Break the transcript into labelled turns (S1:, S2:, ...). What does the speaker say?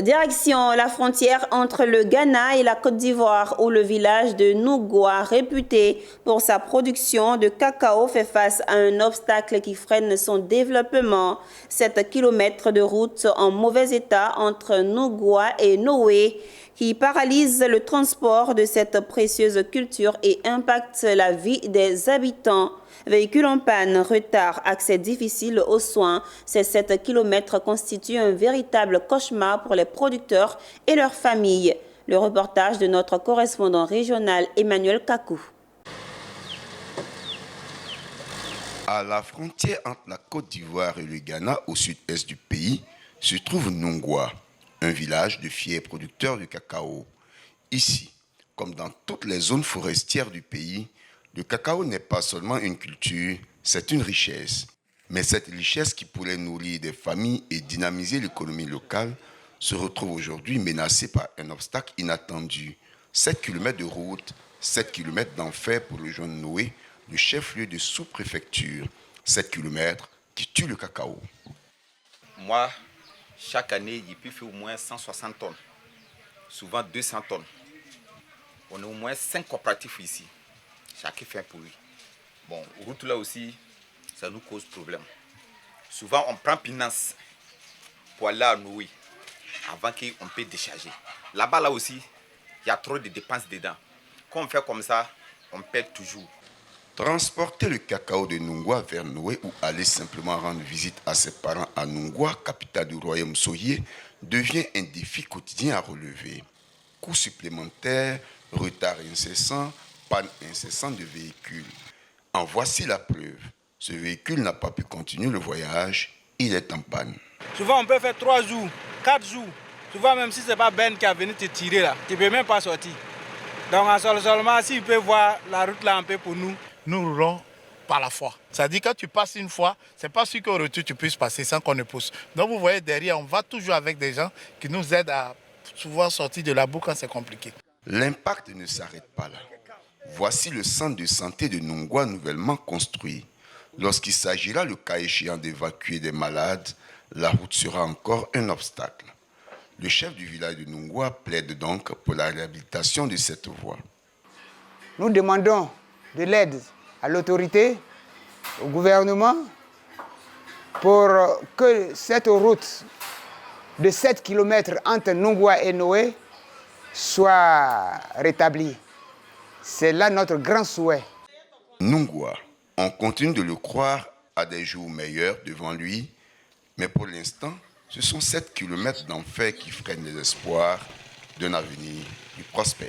S1: Direction la frontière entre le Ghana et la Côte d'Ivoire où le village de Nougoua, réputé pour sa production de cacao, fait face à un obstacle qui freine son développement. 7 kilomètres de route en mauvais état entre Nougoua et Noé qui paralyse le transport de cette précieuse culture et impacte la vie des habitants. Véhicules en panne, retard, accès difficile aux soins, ces 7 kilomètres constituent un véritable cauchemar pour les producteurs et leurs familles. Le reportage de notre correspondant régional Emmanuel Kakou.
S2: À la frontière entre la Côte d'Ivoire et le Ghana, au sud-est du pays, se trouve Nougoua, un village de fiers producteurs de cacao. Ici, comme dans toutes les zones forestières du pays, le cacao n'est pas seulement une culture, c'est une richesse. Mais cette richesse qui pourrait nourrir des familles et dynamiser l'économie locale se retrouve aujourd'hui menacée par un obstacle inattendu. 7 km de route, 7 km d'enfer pour le jeune Noé, le chef-lieu de sous-préfecture. 7 km qui tue le cacao.
S3: Moi, chaque année, il peut faire au moins 160 tonnes, souvent 200 tonnes. On a au moins 5 coopératifs ici. Chacun fait pour lui. Bon, route là aussi, ça nous cause problème. Souvent, on prend pinance pour aller à Noué avant qu'on peut décharger. Là-bas, là aussi, il y a trop de dépenses dedans. Quand on fait comme ça, on perd toujours.
S2: Transporter le cacao de Nougoua vers Noé ou aller simplement rendre visite à ses parents à Nougoua, capitale du royaume soyer, devient un défi quotidien à relever. Coûts supplémentaires, retard incessant, panne incessante de véhicules. En voici la preuve. Ce véhicule n'a pas pu continuer le voyage, il est en panne.
S4: Souvent on peut faire 3 jours, 4 jours. Souvent même si ce n'est pas Ben qui a venu te tirer là, tu ne peux même pas sortir. Donc seulement s'il peut voir la route là un peu pour nous.
S5: Nous roulons par la foi. Ça dit que quand tu passes une fois, ce n'est pas sûr qu'au retour tu puisses passer sans qu'on ne pousse. Donc vous voyez derrière, on va toujours avec des gens qui nous aident à souvent sortir de la boue quand c'est compliqué.
S2: L'impact ne s'arrête pas là. Voici le centre de santé de Nougoua nouvellement construit. Lorsqu'il s'agira le cas échéant d'évacuer des malades, la route sera encore un obstacle. Le chef du village de Nougoua plaide donc pour la réhabilitation de cette voie.
S6: Nous demandons de l'aide à l'autorité, au gouvernement, pour que cette route de 7 km entre Nougoua et Noé soit rétablie. C'est là notre grand souhait.
S2: Nougoua, on continue de le croire, a des jours meilleurs devant lui, mais pour l'instant, ce sont 7 km d'enfer qui freinent les espoirs d'un avenir plus prospère.